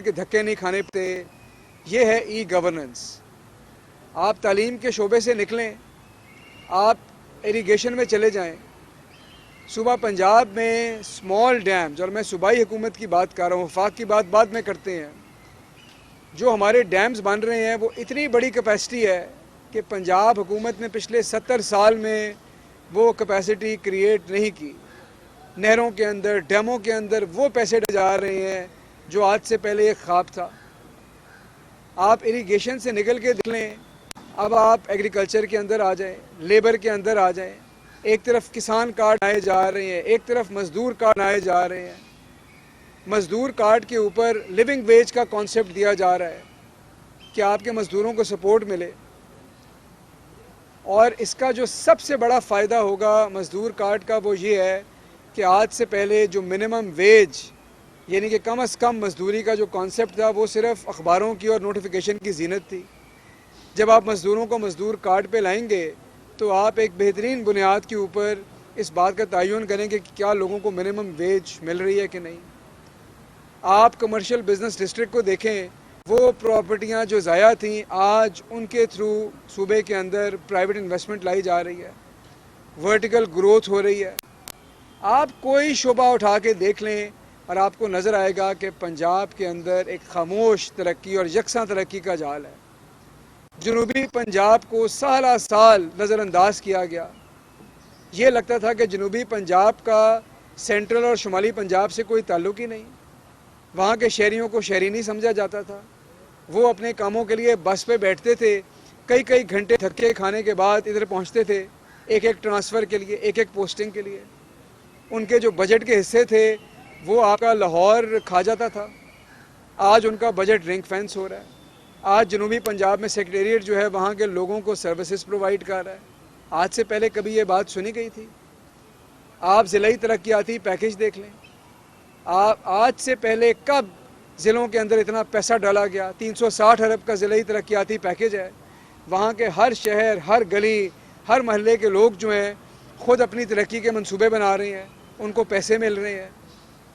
کے دھکے نہیں کھانے پڑتے. یہ ہے ای گورننس. آپ تعلیم کے شعبے سے نکلیں, آپ ایریگیشن میں چلے جائیں. صوبہ پنجاب میں اسمال ڈیمز, اور میں صوبائی حکومت کی بات کر رہا ہوں, وفاق کی بات بعد میں کرتے ہیں, جو ہمارے ڈیمز بن رہے ہیں وہ اتنی بڑی کیپیسٹی ہے کہ پنجاب حکومت نے پچھلے 70 سال میں وہ کیپیسٹی کریٹ نہیں کی. نہروں کے اندر, ڈیموں کے اندر وہ پیسے جا رہے ہیں جو آج سے پہلے ایک خواب تھا. آپ ایریگیشن سے نکل کے دیکھ لیں, اب آپ ایگریکلچر کے اندر آ جائیں, لیبر کے اندر آ جائیں. ایک طرف کسان کارڈ آئے جا رہے ہیں, ایک طرف مزدور کارڈ آئے جا رہے ہیں. مزدور کارڈ کے اوپر لیونگ ویج کا کانسیپٹ دیا جا رہا ہے کہ آپ کے مزدوروں کو سپورٹ ملے. اور اس کا جو سب سے بڑا فائدہ ہوگا مزدور کارڈ کا وہ یہ ہے کہ آج سے پہلے جو منیمم ویج یعنی کہ کم از کم مزدوری کا جو کانسیپٹ تھا وہ صرف اخباروں کی اور نوٹیفیکیشن کی زینت تھی. جب آپ مزدوروں کو مزدور کارڈ پہ لائیں گے تو آپ ایک بہترین بنیاد کے اوپر اس بات کا تعین کریں گے کہ کیا لوگوں کو منیمم ویج مل رہی ہے کہ نہیں. آپ کمرشل بزنس ڈسٹرکٹ کو دیکھیں, وہ پراپرٹیاں جو ضائع تھیں آج ان کے تھرو صوبے کے اندر پرائیویٹ انویسٹمنٹ لائی جا رہی ہے, ورٹیکل گروتھ ہو رہی ہے. آپ کوئی شعبہ اٹھا کے دیکھ لیں اور آپ کو نظر آئے گا کہ پنجاب کے اندر ایک خاموش ترقی اور یکساں ترقی کا جال ہے. جنوبی پنجاب کو سالہ سال نظر انداز کیا گیا. یہ لگتا تھا کہ جنوبی پنجاب کا سینٹرل اور شمالی پنجاب سے کوئی تعلق ہی نہیں. وہاں کے شہریوں کو شہری نہیں سمجھا جاتا تھا. وہ اپنے کاموں کے لیے بس پہ بیٹھتے تھے, کئی گھنٹے تھکے کھانے کے بعد ادھر پہنچتے تھے ایک ٹرانسفر کے لیے, ایک پوسٹنگ کے لیے. ان کے جو بجٹ کے حصے تھے وہ آپ کا لاہور کھا جاتا تھا. آج ان کا بجٹ رنگ فینس ہو رہا ہے. آج جنوبی پنجاب میں سیکریٹریٹ جو ہے وہاں کے لوگوں کو سروسز پرووائڈ کر رہا ہے. آج سے پہلے کبھی یہ بات سنی گئی تھی؟ آپ ضلعی ترقیاتی پیکیج دیکھ لیں. آپ آج سے پہلے کب ضلعوں کے اندر اتنا پیسہ ڈالا گیا؟ 360 ارب کا ضلعی ترقیاتی پیکیج ہے. وہاں کے ہر شہر, ہر گلی, ہر محلے کے لوگ جو ہیں خود اپنی ترقی کے منصوبے بنا رہے ہیں, ان کو پیسے مل رہے ہیں.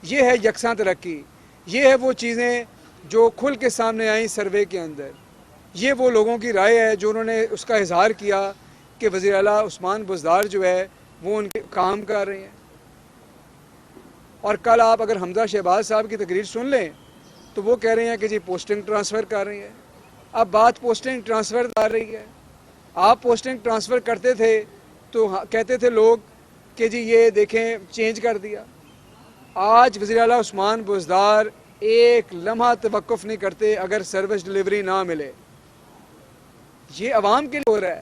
یہ ہے یکساں ترقی. یہ ہے وہ چیزیں جو کھل کے سامنے آئیں سروے کے اندر. یہ وہ لوگوں کی رائے ہے جو انہوں نے اس کا اظہار کیا کہ وزیر اعلیٰ عثمان بزدار جو ہے وہ ان کے کام کر رہے ہیں. اور کل آپ اگر حمزہ شہباز صاحب کی تقریر سن لیں تو وہ کہہ رہے ہیں کہ جی پوسٹنگ ٹرانسفر کر رہی ہے. اب بات پوسٹنگ ٹرانسفر کر رہی ہے. آپ پوسٹنگ ٹرانسفر کرتے تھے تو کہتے تھے لوگ کہ جی یہ دیکھیں چینج کر دیا. آج وزیر اعلیٰ عثمان بزدار ایک لمحہ توقف نہیں کرتے اگر سروس ڈلیوری نہ ملے. یہ عوام کے لیے ہو رہا ہے.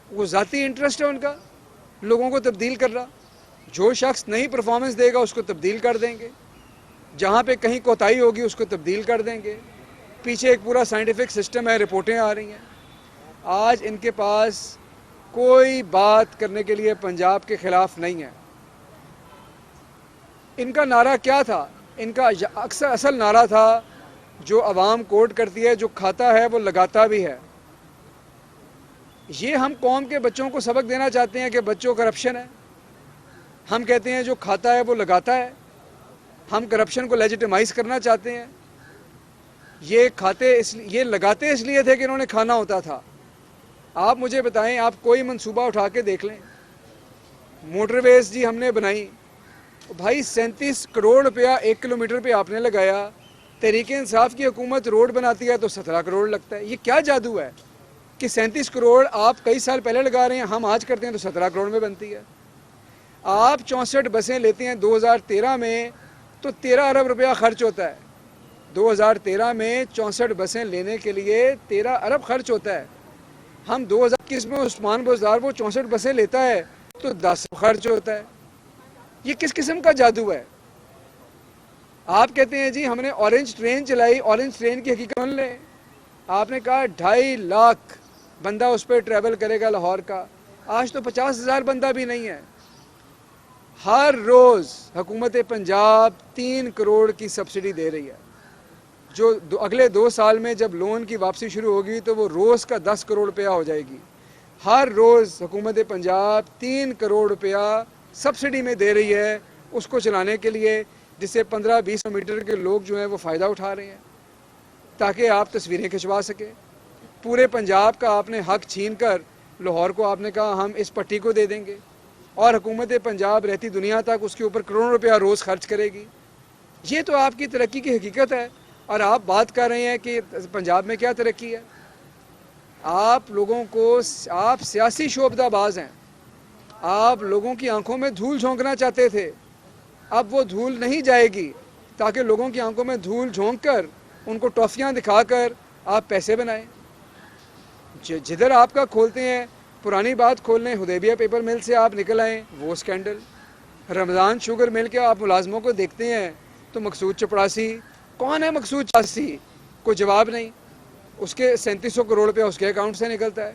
وہ ذاتی انٹرسٹ ہے ان کا لوگوں کو تبدیل کر رہا. جو شخص نئی پرفارمنس دے گا اس کو تبدیل کر دیں گے, جہاں پہ کہیں کوتاہی ہوگی اس کو تبدیل کر دیں گے. پیچھے ایک پورا سائنٹیفک سسٹم ہے, رپورٹیں آ رہی ہیں. آج ان کے پاس کوئی بات کرنے کے لیے پنجاب کے خلاف نہیں ہے. ان کا نعرہ کیا تھا؟ ان کا اصل نعرہ تھا جو عوام کوٹ کرتی ہے, جو کھاتا ہے وہ لگاتا بھی ہے. یہ ہم قوم کے بچوں کو سبق دینا چاہتے ہیں کہ بچوں کرپشن ہے. ہم کہتے ہیں جو کھاتا ہے وہ لگاتا ہے. ہم کرپشن کو لیجیٹیمائز کرنا چاہتے ہیں. یہ لگاتے اس لیے تھے کہ انہوں نے کھانا ہوتا تھا. آپ مجھے بتائیں, آپ کوئی منصوبہ اٹھا کے دیکھ لیں. موٹر ویز جی ہم نے بنائی, بھائی 37 کروڑ روپیہ 1 کلومیٹر پہ آپ نے لگایا. تحریک انصاف کی حکومت روڈ بناتی ہے تو 17 کروڑ لگتا ہے. یہ کیا جادو ہے کہ 37 کروڑ آپ کئی سال پہلے لگا رہے ہیں, ہم آج کرتے ہیں تو 17 کروڑ میں بنتی ہے. آپ 64 بسیں لیتے ہیں 2013 میں تو 13 ارب روپیہ خرچ ہوتا ہے. 2013 میں 64 بسیں لینے کے لیے 13 ارب خرچ ہوتا ہے. ہم 2021 میں عثمان بزدار وہ 64 بسیں لیتا ہے تو 10 خرچ ہوتا ہے. یہ کس قسم کا جادو ہے؟ آپ کہتے ہیں جی ہم نے اورنج ٹرین چلائی. اورنج ٹرین کی حقیقت سن لیں. آپ نے کہا 2.5 لاکھ بندہ اس پہ ٹریول کرے گا لاہور کا. آج تو 50,000 بندہ بھی نہیں ہے. ہر روز حکومت پنجاب 3 کروڑ کی سبسڈی دے رہی ہے, جو اگلے 2 سال میں جب لون کی واپسی شروع ہوگی تو وہ روز کا 10 کروڑ روپیہ ہو جائے گی. ہر روز حکومت پنجاب 3 کروڑ روپیہ سبسڈی میں دے رہی ہے اس کو چلانے کے لیے, جس سے 15-20 میٹر کے لوگ جو ہیں وہ فائدہ اٹھا رہے ہیں. تاکہ آپ تصویریں کھنچوا سکیں. پورے پنجاب کا آپ نے حق چھین کر لاہور کو آپ نے کہا ہم اس پٹی کو دے دیں گے، اور حکومت پنجاب رہتی دنیا تک اس کے اوپر کروڑوں روپیہ روز خرچ کرے گی. یہ تو آپ کی ترقی کی حقیقت ہے. اور آپ بات کر رہے ہیں کہ پنجاب میں کیا ترقی ہے. آپ لوگوں کو، آپ سیاسی شعبدہ باز ہیں. آپ لوگوں کی آنکھوں میں دھول جھونکنا چاہتے تھے، اب وہ دھول نہیں جائے گی، تاکہ لوگوں کی آنکھوں میں دھول جھونک کر ان کو ٹرافیاں دکھا کر آپ پیسے بنائیں. جدھر آپ کا کھولتے ہیں، پرانی بات کھول لیں، حدیبیہ پیپر مل سے آپ نکل آئیں، وہ سکینڈل. رمضان شوگر مل کے آپ ملازموں کو دیکھتے ہیں تو مقصود چپڑاسی، کون ہے مقصود چپڑاسی؟ کوئی جواب نہیں. اس کے 3700 کروڑ روپیہ اس کے اکاؤنٹ سے نکلتا ہے.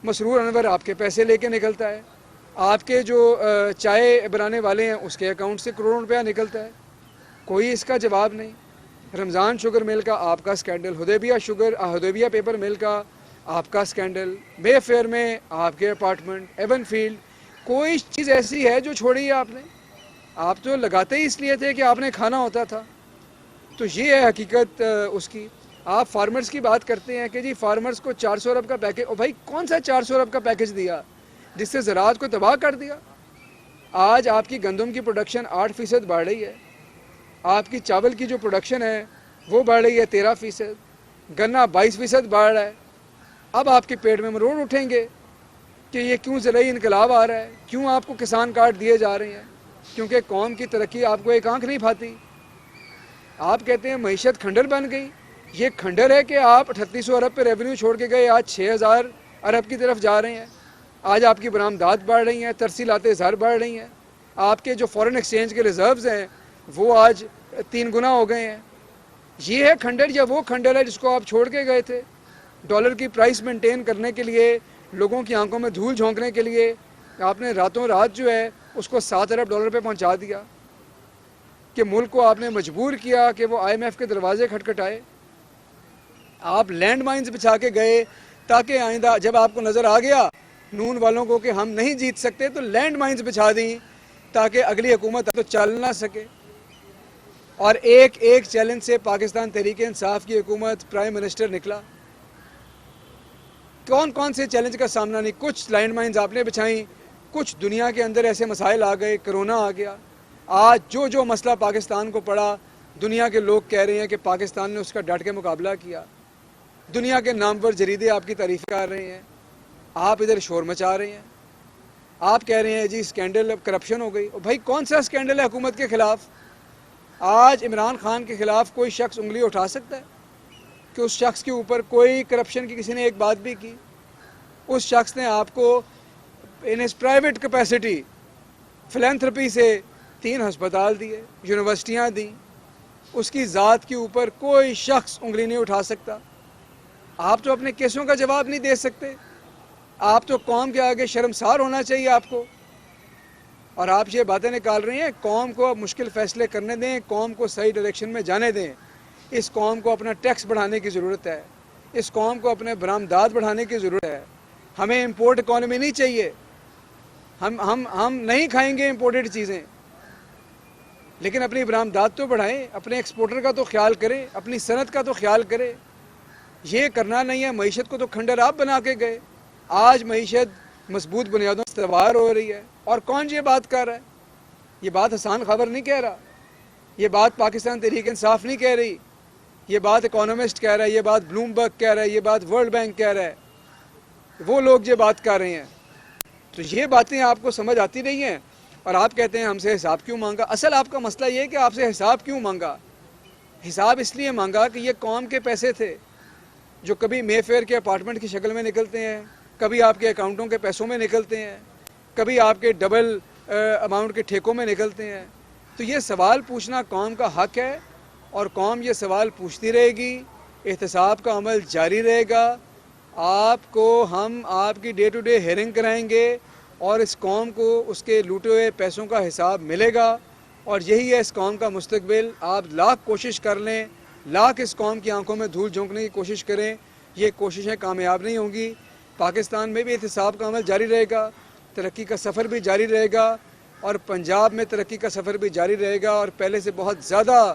مسرور انور آپ کے پیسے لے کے نکلتا ہے. آپ کے جو چائے بنانے والے ہیں اس کے اکاؤنٹ سے کروڑوں روپیہ نکلتا ہے. کوئی اس کا جواب نہیں. رمضان شوگر مل کا آپ کا سکینڈل، حدیبیہ پیپر مل کا آپ کا سکینڈل، بے فیئر میں آپ کے اپارٹمنٹ، ایون فیلڈ. کوئی چیز ایسی ہے جو چھوڑی ہے آپ نے؟ آپ تو لگاتے ہی اس لیے تھے کہ آپ نے کھانا ہوتا تھا. تو یہ ہے حقیقت اس کی. آپ فارمرز کی بات کرتے ہیں کہ جی فارمرز کو 400 ارب کا پیکج، او بھائی کون سا 400 ارب کا پیکج دیا جس سے زراعت کو تباہ کر دیا؟ آج آپ کی گندم کی پروڈکشن 8% بڑھ رہی ہے. آپ کی چاول کی جو پروڈکشن ہے وہ بڑھ رہی ہے 13%. گنا 22% بڑھ رہا ہے. اب آپ کے پیٹ میں مروڑ اٹھیں گے کہ یہ کیوں زرعی انقلاب آ رہا ہے، کیوں آپ کو کسان کارڈ دیے جا رہے ہیں. کیونکہ قوم کی ترقی آپ کو ایک آنکھ نہیں پھاتی. آپ کہتے ہیں معیشت کھنڈر بن گئی. یہ کھنڈر ہے کہ آپ 3800 ارب پہ ریونیو چھوڑ کے گئے، آج 6000 ارب کی طرف جا رہے ہیں. آج آپ کی برآمدات بڑھ رہی ہیں، ترسیلات زر بڑھ رہی ہیں. آپ کے جو فورن ایکسچینج کے ریزروز ہیں وہ آج 3 گنا ہو گئے ہیں. یہ ہے کھنڈر یا وہ کھنڈر ہے جس کو آپ چھوڑ کے گئے تھے؟ ڈالر کی پرائس مینٹین کرنے کے لیے، لوگوں کی آنکھوں میں دھول جھونکنے کے لیے آپ نے راتوں رات جو ہے اس کو 7 ارب ڈالر پہ پہنچا دیا کہ ملک کو آپ نے مجبور کیا کہ وہ IMF کے دروازے کھٹکھٹائے. آپ لینڈ مائنز بچھا کے گئے تاکہ آئندہ جب آپ کو نظر آ گیا نون والوں کو کہ ہم نہیں جیت سکتے تو لینڈ مائنز بچھا دیں تاکہ اگلی حکومت تو چل نہ سکے. اور ایک چیلنج سے پاکستان تحریک انصاف کی حکومت، پرائم منسٹر نکلا. کون سے چیلنج کا سامنا نہیں. کچھ لینڈ مائنز آپ نے بچھائیں، کچھ دنیا کے اندر ایسے مسائل آ گئے، کرونا آ گیا. آج جو مسئلہ پاکستان کو پڑا، دنیا کے لوگ کہہ رہے ہیں کہ پاکستان نے اس کا ڈٹ کے مقابلہ کیا. دنیا کے نامور جریدے آپ کی تعریف کر رہے ہیں، آپ ادھر شور مچا رہے ہیں. آپ کہہ رہے ہیں جی سکینڈل، کرپشن ہو گئی. بھائی کون سا سکینڈل ہے حکومت کے خلاف؟ آج عمران خان کے خلاف کوئی شخص انگلی اٹھا سکتا ہے کہ اس شخص کے اوپر کوئی کرپشن کی کسی نے ایک بات بھی کی؟ اس شخص نے آپ کو ان ہز پرائیویٹ کیپیسٹی فلینتھرپی سے 3 ہسپتال دیے، یونیورسٹیاں دیں. اس کی ذات کے اوپر کوئی شخص انگلی نہیں اٹھا سکتا. آپ تو اپنے کیسوں کا جواب نہیں دے سکتے. آپ تو قوم کے آگے شرمسار ہونا چاہیے آپ کو. اور آپ یہ باتیں نکال رہے ہیں. قوم کو مشکل فیصلے کرنے دیں، قوم کو صحیح ڈائریکشن میں جانے دیں. اس قوم کو اپنا ٹیکس بڑھانے کی ضرورت ہے. اس قوم کو اپنے برآمدات بڑھانے کی ضرورت ہے. ہمیں امپورٹ اکانومی نہیں چاہیے. ہم نہیں کھائیں گے امپورٹڈ چیزیں، لیکن اپنی برآمدات تو بڑھائیں. اپنے ایکسپورٹر کا تو خیال کریں، اپنی صنعت کا تو خیال کریں. یہ کرنا نہیں ہے. معیشت کو تو کھنڈر آپ بنا کے گئے. آج معیشت مضبوط بنیادوں سے استوار ہو رہی ہے. اور کون یہ بات کر رہا ہے؟ یہ بات حسان خبر نہیں کہہ رہا، یہ بات پاکستان تحریک انصاف نہیں کہہ رہی، یہ بات اکانومسٹ کہہ رہا ہے، یہ بات بلومبرگ کہہ رہا ہے، یہ بات ورلڈ بینک کہہ رہا ہے. وہ لوگ یہ بات کر رہے ہیں. تو یہ باتیں آپ کو سمجھ آتی نہیں ہیں اور آپ کہتے ہیں ہم سے حساب کیوں مانگا. اصل آپ کا مسئلہ یہ ہے کہ آپ سے حساب کیوں مانگا. حساب اس لیے مانگا کہ یہ قوم کے پیسے تھے جو کبھی مے فیئر کے اپارٹمنٹ کی شکل میں نکلتے ہیں، کبھی آپ کے اکاؤنٹوں کے پیسوں میں نکلتے ہیں، کبھی آپ کے ڈبل اماؤنٹ کے ٹھیکوں میں نکلتے ہیں. تو یہ سوال پوچھنا قوم کا حق ہے اور قوم یہ سوال پوچھتی رہے گی. احتساب کا عمل جاری رہے گا. ہم آپ کی ڈے ٹو ڈے ہیئرنگ کرائیں گے اور اس قوم کو اس کے لوٹے ہوئے پیسوں کا حساب ملے گا. اور یہی ہے اس قوم کا مستقبل. آپ لاکھ کوشش کر لیں، لاکھ اس قوم کی آنکھوں میں دھول جھونکنے کی کوشش کریں، یہ کوششیں کامیاب نہیں ہوں گی. پاکستان میں بھی احتساب کا عمل جاری رہے گا، ترقی کا سفر بھی جاری رہے گا، اور پنجاب میں ترقی کا سفر بھی جاری رہے گا. اور پہلے سے بہت زیادہ